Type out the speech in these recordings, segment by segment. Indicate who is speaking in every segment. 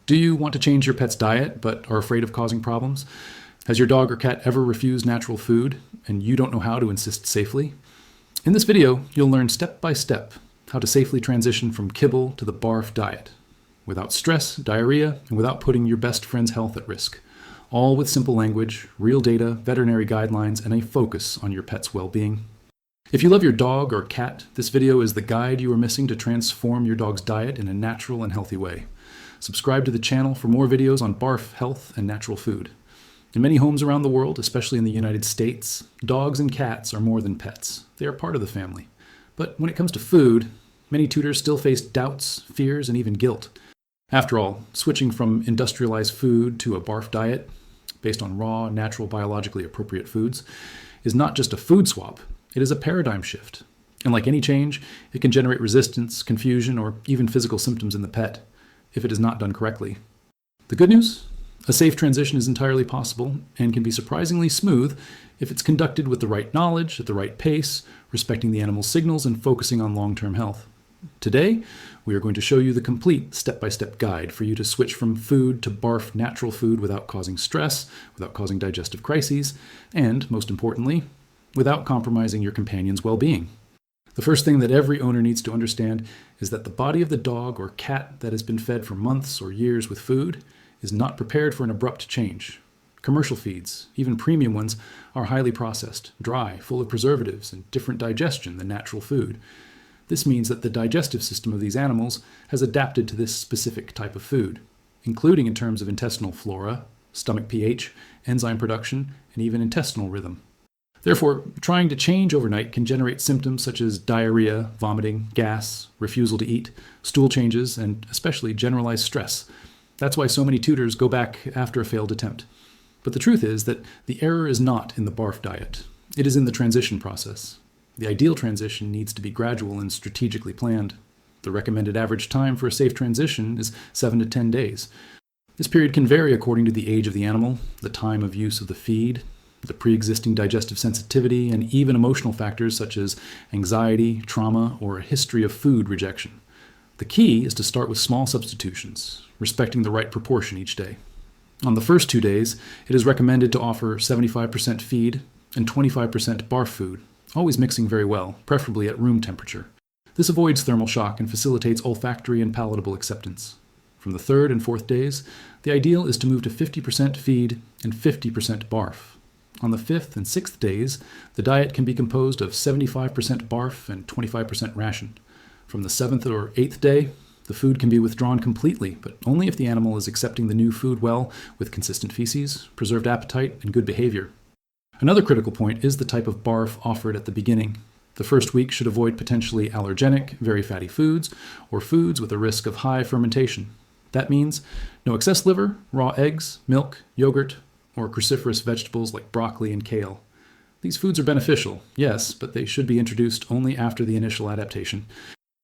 Speaker 1: Do you want to change your pet's diet but are afraid of causing problems? Has your dog or cat ever refused natural food and you don't know how to insist safely? In this video, you'll learn step by step how to safely transition from Kibble to the BARF diet without stress, diarrhea, and without putting your best friend's health at risk. All with simple language, real data, veterinary guidelines, and a focus on your pet's well-being. If you love your dog or cat, this video is the guide you are missing to transform your dog's diet in a natural and healthy way. Subscribe to the channel for more videos on BARF, health, and natural food. In many homes around the world, especially in the United States, dogs and cats are more than pets. They are part of the family. But when it comes to food, many tutors still face doubts, fears, and even guilt. After all, switching from industrialized food to a BARF diet, based on raw, natural, biologically appropriate foods, is not just a food swap, it is a paradigm shift. And like any change, it can generate resistance, confusion, or even physical symptoms in the pet, if it is not done correctly. The good news? A safe transition is entirely possible and can be surprisingly smooth if it's conducted with the right knowledge, at the right pace, respecting the animal's signals, and focusing on long-term health. Today, we are going to show you the complete step-by-step guide for you to switch from food to BARF natural food without causing stress, without causing digestive crises, and, most importantly, without compromising your companion's well-being. The first thing that every owner needs to understand is that the body of the dog or cat that has been fed for months or years with food is not prepared for an abrupt change. Commercial feeds, even premium ones, are highly processed, dry, full of preservatives, and different digestion than natural food. This means that the digestive system of these animals has adapted to this specific type of food, including in terms of intestinal flora, stomach pH, enzyme production, and even intestinal rhythm. Therefore, trying to change overnight can generate symptoms such as diarrhea, vomiting, gas, refusal to eat, stool changes, and especially generalized stress. That's why so many tutors go back after a failed attempt. But the truth is that the error is not in the BARF diet. It is in the transition process. The ideal transition needs to be gradual and strategically planned. The recommended average time for a safe transition is 7 to 10 days. This period can vary according to the age of the animal, the time of use of the feed, the pre-existing digestive sensitivity, and even emotional factors such as anxiety, trauma, or a history of food rejection. The key is to start with small substitutions, respecting the right proportion each day. On the first 2 days, it is recommended to offer 75% feed and 25% BARF food, always mixing very well, preferably at room temperature. This avoids thermal shock and facilitates olfactory and palatable acceptance. From the third and fourth days, the ideal is to move to 50% feed and 50% BARF. On the fifth and sixth days, the diet can be composed of 75% BARF and 25% ration. From the seventh or eighth day, the food can be withdrawn completely, but only if the animal is accepting the new food well with consistent feces, preserved appetite, and good behavior. Another critical point is the type of BARF offered at the beginning. The first week should avoid potentially allergenic, very fatty foods, or foods with a risk of high fermentation. That means no excess liver, raw eggs, milk, yogurt, or cruciferous vegetables like broccoli and kale. These foods are beneficial, yes, but they should be introduced only after the initial adaptation.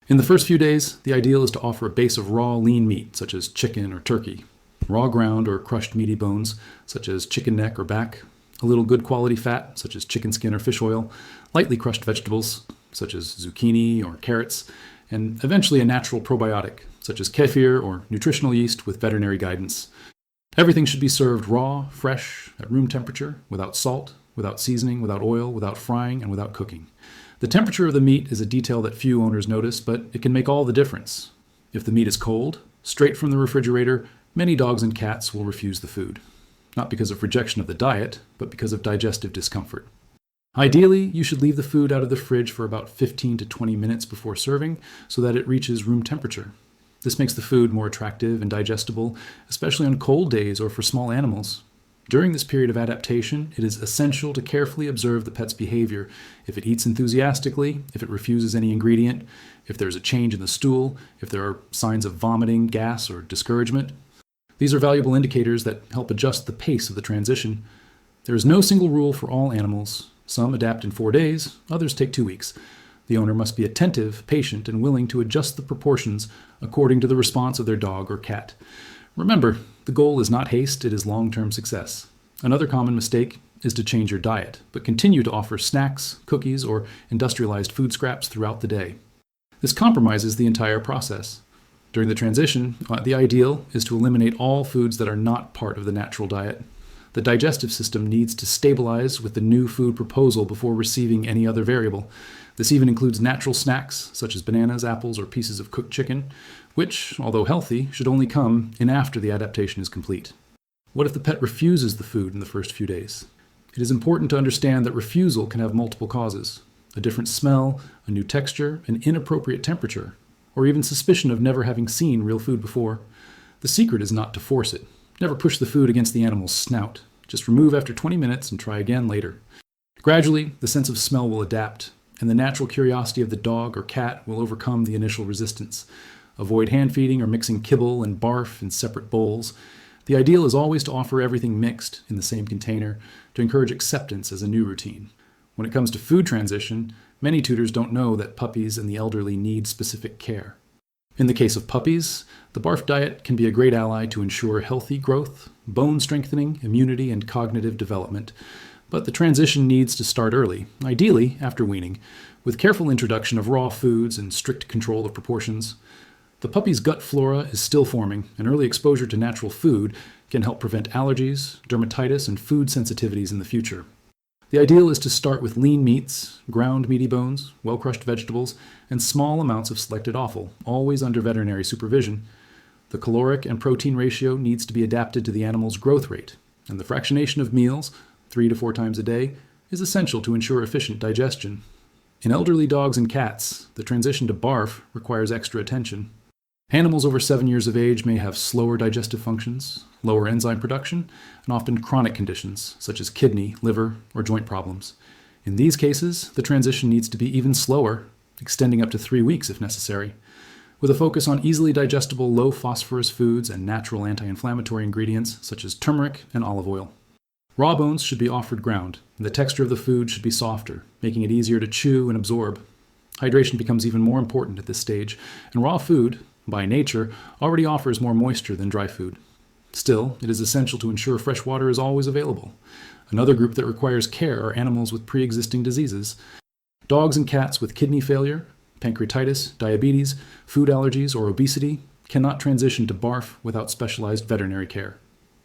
Speaker 1: In the first few days, the ideal is to offer a base of raw lean meat, such as chicken or turkey, raw ground or crushed meaty bones, such as chicken neck or back, a little good quality fat, such as chicken skin or fish oil, lightly crushed vegetables, such as zucchini or carrots, and eventually a natural probiotic, such as kefir or nutritional yeast with veterinary guidance. Everything should be served raw, fresh, at room temperature, without salt, without seasoning, without oil, without frying, and without cooking. The temperature of the meat is a detail that few owners notice, but it can make all the difference. If the meat is cold, straight from the refrigerator, many dogs and cats will refuse the food. Not because of rejection of the diet, but because of digestive discomfort. Ideally, you should leave the food out of the fridge for about 15 to 20 minutes before serving so that it reaches room temperature. This makes the food more attractive and digestible, especially on cold days or for small animals. During this period of adaptation, it is essential to carefully observe the pet's behavior. If it eats enthusiastically, if it refuses any ingredient, if there's a change in the stool, if there are signs of vomiting, gas, or discouragement. These are valuable indicators that help adjust the pace of the transition. There is no single rule for all animals. Some adapt in 4 days, others take 2 weeks. The owner must be attentive, patient, and willing to adjust the proportions according to the response of their dog or cat. Remember, the goal is not haste, it is long-term success. Another common mistake is to change your diet, but continue to offer snacks, cookies, or industrialized food scraps throughout the day. This compromises the entire process. During the transition, the ideal is to eliminate all foods that are not part of the natural diet. The digestive system needs to stabilize with the new food proposal before receiving any other variable. This even includes natural snacks, such as bananas, apples, or pieces of cooked chicken, which, although healthy, should only come in after the adaptation is complete. What if the pet refuses the food in the first few days? It is important to understand that refusal can have multiple causes: a different smell, a new texture, an inappropriate temperature, or even suspicion of never having seen real food before. The secret is not to force it. Never push the food against the animal's snout. Just remove after 20 minutes and try again later. Gradually, the sense of smell will adapt, and the natural curiosity of the dog or cat will overcome the initial resistance. Avoid hand feeding or mixing kibble and barf in separate bowls. The ideal is always to offer everything mixed in the same container to encourage acceptance as a new routine. When it comes to food transition, many tutors don't know that puppies and the elderly need specific care. In the case of puppies, the BARF diet can be a great ally to ensure healthy growth, bone strengthening, immunity, and cognitive development. But the transition needs to start early, ideally after weaning, with careful introduction of raw foods and strict control of proportions. The puppy's gut flora is still forming, and early exposure to natural food can help prevent allergies, dermatitis, and food sensitivities in the future. The ideal is to start with lean meats, ground meaty bones, well-crushed vegetables, and small amounts of selected offal, always under veterinary supervision. The caloric and protein ratio needs to be adapted to the animal's growth rate, and the fractionation of meals, 3 to 4 times a day, is essential to ensure efficient digestion. In elderly dogs and cats, the transition to BARF requires extra attention. Animals over 7 years of age may have slower digestive functions, lower enzyme production, and often chronic conditions such as kidney, liver, or joint problems. In these cases, the transition needs to be even slower, extending up to 3 weeks if necessary, with a focus on easily digestible low-phosphorus foods and natural anti-inflammatory ingredients such as turmeric and olive oil. Raw bones should be offered ground, and the texture of the food should be softer, making it easier to chew and absorb. Hydration becomes even more important at this stage, and raw food, by nature, already offers more moisture than dry food. Still, it is essential to ensure fresh water is always available. Another group that requires care are animals with pre-existing diseases. Dogs and cats with kidney failure, pancreatitis, diabetes, food allergies, or obesity cannot transition to BARF without specialized veterinary care.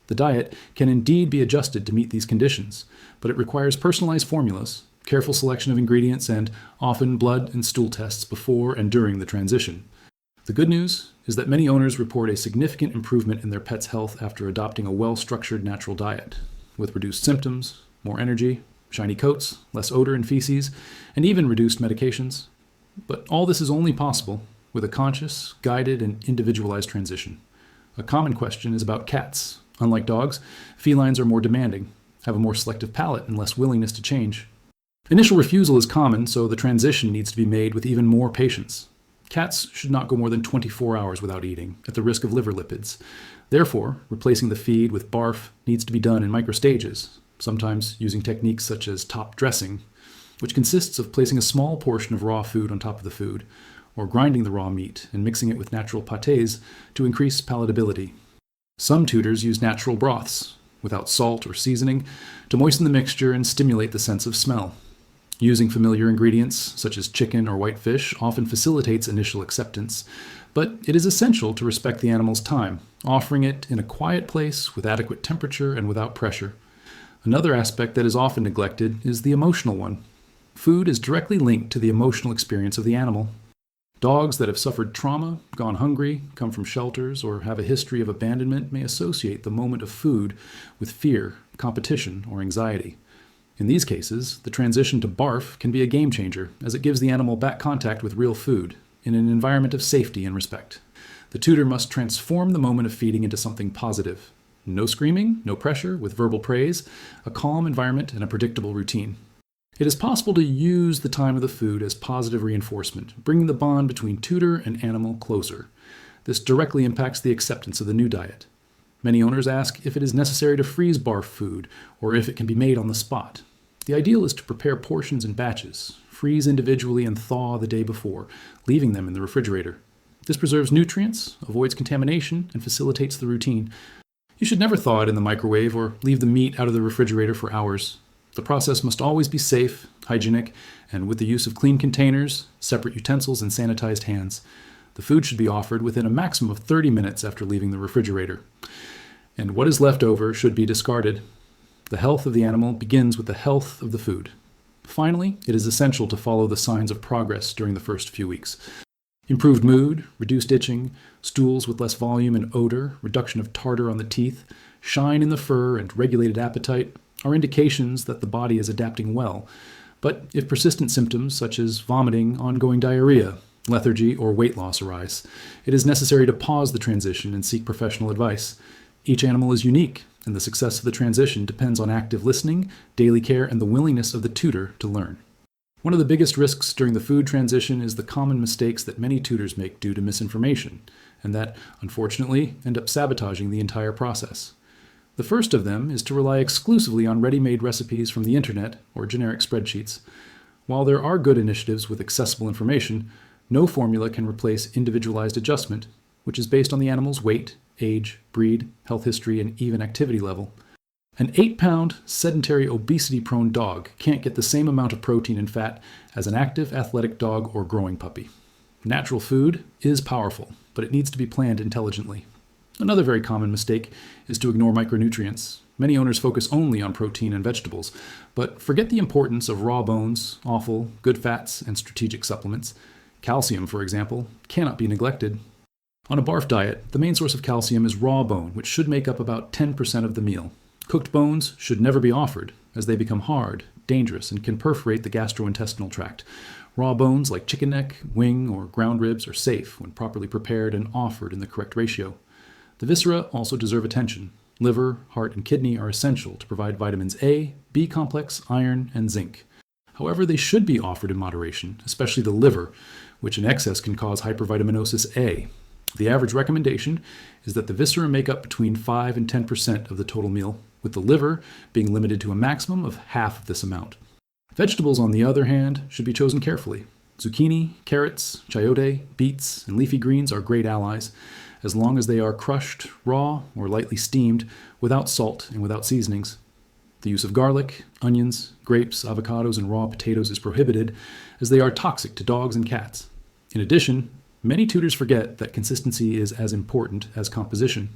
Speaker 1: The diet can indeed be adjusted to meet these conditions, but it requires personalized formulas, careful selection of ingredients, and often blood and stool tests before and during the transition. The good news is that many owners report a significant improvement in their pet's health after adopting a well-structured natural diet, with reduced symptoms, more energy, shiny coats, less odor and feces, and even reduced medications. But all this is only possible with a conscious, guided, and individualized transition. A common question is about cats. Unlike dogs, felines are more demanding, have a more selective palate, and less willingness to change. Initial refusal is common, so the transition needs to be made with even more patience. Cats should not go more than 24 hours without eating, at the risk of liver lipids. Therefore, replacing the feed with BARF needs to be done in microstages, sometimes using techniques such as top dressing, which consists of placing a small portion of raw food on top of the food, or grinding the raw meat and mixing it with natural pâtés to increase palatability. Some tutors use natural broths, without salt or seasoning, to moisten the mixture and stimulate the sense of smell. Using familiar ingredients, such as chicken or white fish, often facilitates initial acceptance, but it is essential to respect the animal's time, offering it in a quiet place with adequate temperature and without pressure. Another aspect that is often neglected is the emotional one. Food is directly linked to the emotional experience of the animal. Dogs that have suffered trauma, gone hungry, come from shelters, or have a history of abandonment may associate the moment of food with fear, competition, or anxiety. In these cases, the transition to BARF can be a game changer, as it gives the animal back contact with real food, in an environment of safety and respect. The tutor must transform the moment of feeding into something positive. No screaming, no pressure, with verbal praise, a calm environment, and a predictable routine. It is possible to use the time of the food as positive reinforcement, bringing the bond between tutor and animal closer. This directly impacts the acceptance of the new diet. Many owners ask if it is necessary to freeze BARF food, or if it can be made on the spot. The ideal is to prepare portions in batches, freeze individually and thaw the day before, leaving them in the refrigerator. This preserves nutrients, avoids contamination, and facilitates the routine. You should never thaw it in the microwave or leave the meat out of the refrigerator for hours. The process must always be safe, hygienic, and with the use of clean containers, separate utensils, and sanitized hands. The food should be offered within a maximum of 30 minutes after leaving the refrigerator. And what is left over should be discarded. The health of the animal begins with the health of the food. Finally, it is essential to follow the signs of progress during the first few weeks. Improved mood, reduced itching, stools with less volume and odor, reduction of tartar on the teeth, shine in the fur, and regulated appetite are indications that the body is adapting well. But if persistent symptoms such as vomiting, ongoing diarrhea, lethargy, or weight loss arise, it is necessary to pause the transition and seek professional advice. Each animal is unique, and the success of the transition depends on active listening, daily care, and the willingness of the tutor to learn. One of the biggest risks during the food transition is the common mistakes that many tutors make due to misinformation, and that, unfortunately, end up sabotaging the entire process. The first of them is to rely exclusively on ready-made recipes from the internet or generic spreadsheets. While there are good initiatives with accessible information, no formula can replace individualized adjustment, which is based on the animal's weight, age, breed, health history, and even activity level. An 8-pound, sedentary, obesity-prone dog can't get the same amount of protein and fat as an active, athletic dog or growing puppy. Natural food is powerful, but it needs to be planned intelligently. Another very common mistake is to ignore micronutrients. Many owners focus only on protein and vegetables, but forget the importance of raw bones, offal, good fats, and strategic supplements. Calcium, for example, cannot be neglected. On a BARF diet, the main source of calcium is raw bone, which should make up about 10% of the meal. Cooked bones should never be offered, as they become hard, dangerous, and can perforate the gastrointestinal tract. Raw bones like chicken neck, wing, or ground ribs are safe when properly prepared and offered in the correct ratio. The viscera also deserve attention. Liver, heart, and kidney are essential to provide vitamins A, B complex, iron, and zinc. However, they should be offered in moderation, especially the liver, which in excess can cause hypervitaminosis A. The average recommendation is that the viscera make up between 5 and 10% of the total meal, with the liver being limited to a maximum of half of this amount. Vegetables, on the other hand, should be chosen carefully. Zucchini, carrots, chayote, beets, and leafy greens are great allies, as long as they are crushed, raw, or lightly steamed, without salt and without seasonings. The use of garlic, onions, grapes, avocados, and raw potatoes is prohibited, as they are toxic to dogs and cats. In addition, many tutors forget that consistency is as important as composition.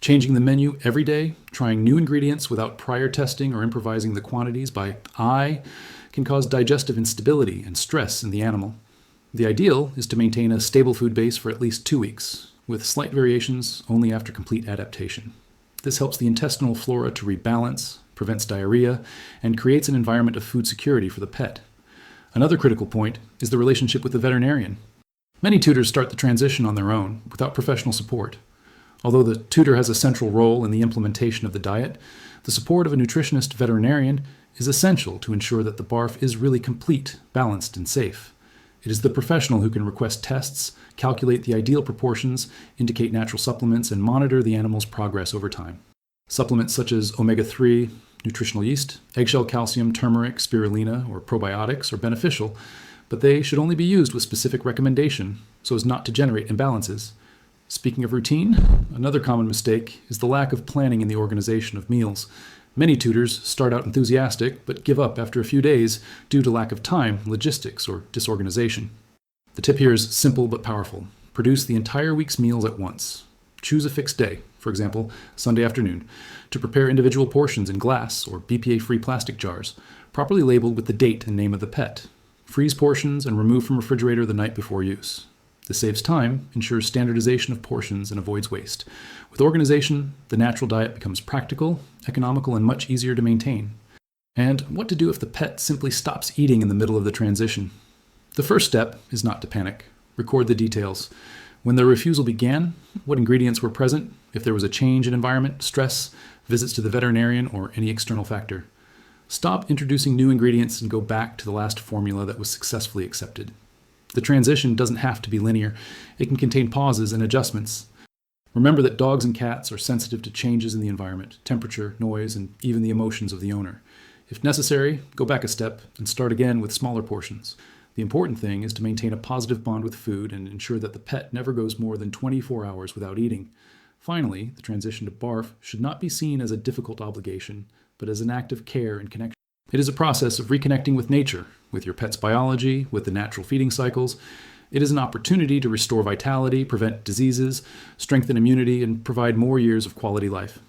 Speaker 1: Changing the menu every day, trying new ingredients without prior testing or improvising the quantities by eye can cause digestive instability and stress in the animal. The ideal is to maintain a stable food base for at least 2 weeks, with slight variations only after complete adaptation. This helps the intestinal flora to rebalance, prevents diarrhea, and creates an environment of food security for the pet. Another critical point is the relationship with the veterinarian. Many tutors start the transition on their own, without professional support. Although the tutor has a central role in the implementation of the diet, the support of a nutritionist veterinarian is essential to ensure that the BARF is really complete, balanced, and safe. It is the professional who can request tests, calculate the ideal proportions, indicate natural supplements, and monitor the animal's progress over time. Supplements such as omega-3, nutritional yeast, eggshell calcium, turmeric, spirulina, or probiotics are beneficial, but they should only be used with specific recommendation so as not to generate imbalances. Speaking of routine, another common mistake is the lack of planning in the organization of meals. Many tutors start out enthusiastic but give up after a few days due to lack of time, logistics, or disorganization. The tip here is simple but powerful. Produce the entire week's meals at once. Choose a fixed day, for example, Sunday afternoon, to prepare individual portions in glass or BPA-free plastic jars, properly labeled with the date and name of the pet. Freeze portions and remove from refrigerator the night before use. This saves time, ensures standardization of portions, and avoids waste. With organization, the natural diet becomes practical, economical, and much easier to maintain. And what to do if the pet simply stops eating in the middle of the transition? The first step is not to panic. Record the details. When the refusal began, what ingredients were present, if there was a change in environment, stress, visits to the veterinarian, or any external factor. Stop introducing new ingredients and go back to the last formula that was successfully accepted. The transition doesn't have to be linear. It can contain pauses and adjustments. Remember that dogs and cats are sensitive to changes in the environment, temperature, noise, and even the emotions of the owner. If necessary, go back a step and start again with smaller portions. The important thing is to maintain a positive bond with food and ensure that the pet never goes more than 24 hours without eating. Finally, the transition to BARF should not be seen as a difficult obligation, but as an act of care and connection. It is a process of reconnecting with nature, with your pet's biology, with the natural feeding cycles, It is an opportunity to restore vitality, prevent diseases, strengthen immunity, and provide more years of quality life.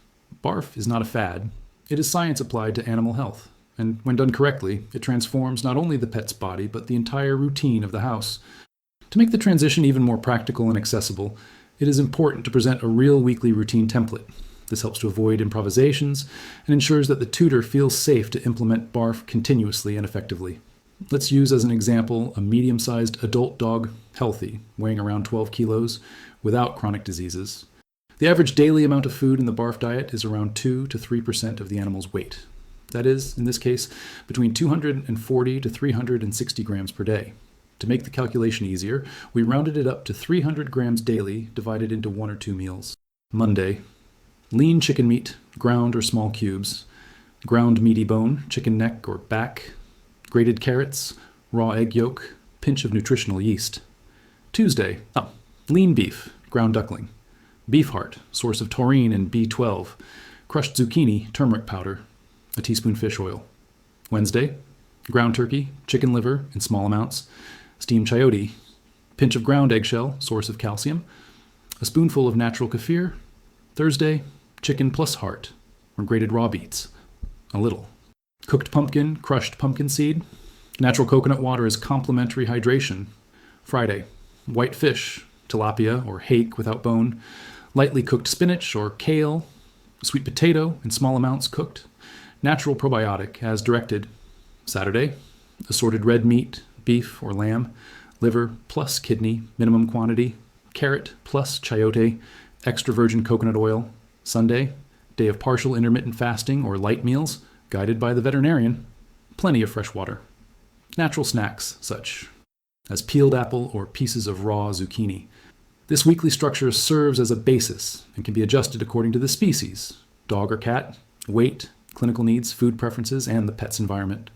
Speaker 1: BARF is not a fad. It is science applied to animal health. And when done correctly, it transforms not only the pet's body, but the entire routine of the house. To make the transition even more practical and accessible, it is important to present a real weekly routine template. This helps to avoid improvisations and ensures that the tutor feels safe to implement BARF continuously and effectively. Let's use as an example a medium-sized adult dog, Healthy, weighing around 12 kilos, without chronic diseases. The average daily amount of food in the BARF diet is around 2 to 3% of the animal's weight. That is, in this case, between 240 to 360 grams per day. To make the calculation easier, we rounded it up to 300 grams daily, divided into 1 or 2 meals. Monday, lean chicken meat, ground or small cubes, ground meaty bone, chicken neck or back, grated carrots, raw egg yolk, pinch of nutritional yeast. Tuesday, lean beef, ground duckling, beef heart, source of taurine and B12, crushed zucchini, turmeric powder, a teaspoon fish oil. Wednesday, ground turkey, chicken liver in small amounts, steamed chayote, pinch of ground eggshell, source of calcium, a spoonful of natural kefir. Thursday, chicken plus heart, or grated raw beets, a little. Cooked pumpkin, crushed pumpkin seed. Natural coconut water is complementary hydration. Friday, white fish, tilapia or hake without bone, lightly cooked spinach or kale, sweet potato in small amounts cooked, natural probiotic as directed. Saturday, assorted red meat, beef or lamb, liver plus kidney, minimum quantity, carrot plus chayote, extra virgin coconut oil. Sunday, day of partial intermittent fasting or light meals, guided by the veterinarian, plenty of fresh water. Natural snacks, such as peeled apple or pieces of raw zucchini. This weekly structure serves as a basis and can be adjusted according to the species, dog or cat, weight, clinical needs, food preferences, and the pet's environment.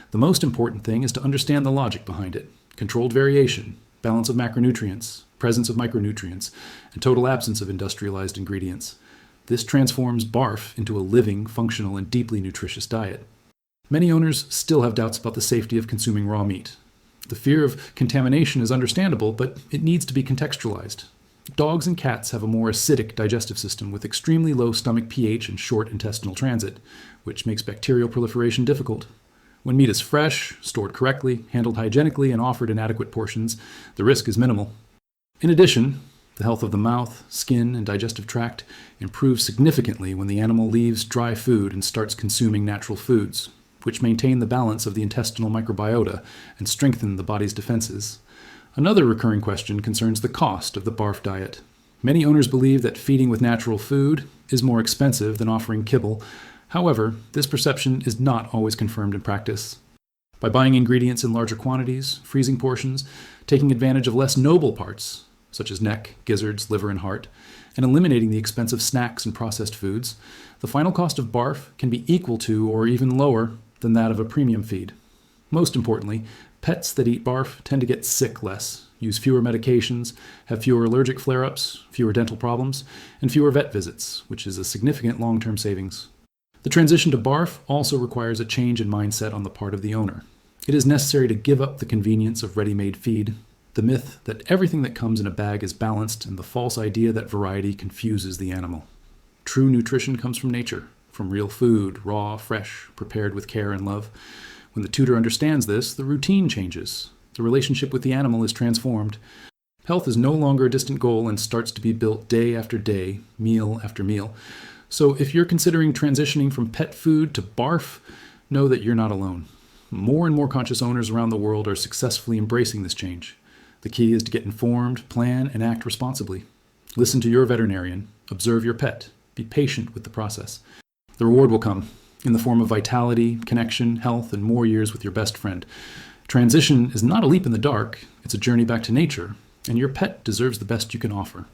Speaker 1: The most important thing is to understand the logic behind it: controlled variation, balance of macronutrients, presence of micronutrients, and total absence of industrialized ingredients. This transforms BARF into a living, functional, and deeply nutritious diet. Many owners still have doubts about the safety of consuming raw meat. The fear of contamination is understandable, but it needs to be contextualized. Dogs and cats have a more acidic digestive system with extremely low stomach pH and short intestinal transit, which makes bacterial proliferation difficult. When meat is fresh, stored correctly, handled hygienically, and offered in adequate portions, the risk is minimal. In addition, the health of the mouth, skin, and digestive tract improves significantly when the animal leaves dry food and starts consuming natural foods, which maintain the balance of the intestinal microbiota and strengthen the body's defenses. Another recurring question concerns the cost of the BARF diet. Many owners believe that feeding with natural food is more expensive than offering kibble. However, this perception is not always confirmed in practice. By buying ingredients in larger quantities, freezing portions, taking advantage of less noble parts, such as neck, gizzards, liver, and heart, and eliminating the expensive snacks and processed foods, the final cost of BARF can be equal to or even lower than that of a premium feed. Most importantly, pets that eat BARF tend to get sick less, use fewer medications, have fewer allergic flare-ups, fewer dental problems, and fewer vet visits, which is a significant long-term savings. The transition to BARF also requires a change in mindset on the part of the owner. It is necessary to give up the convenience of ready-made feed, the myth that everything that comes in a bag is balanced, and the false idea that variety confuses the animal. True nutrition comes from nature, from real food, raw, fresh, prepared with care and love. When the tutor understands this, the routine changes. The relationship with the animal is transformed. Health is no longer a distant goal and starts to be built day after day, meal after meal. So if you're considering transitioning from pet food to BARF, know that you're not alone. More and more conscious owners around the world are successfully embracing this change. The key is to get informed, plan, and act responsibly. Listen to your veterinarian, observe your pet, be patient with the process. The reward will come in the form of vitality, connection, health, and more years with your best friend. Transition is not a leap in the dark, it's a journey back to nature, and your pet deserves the best you can offer.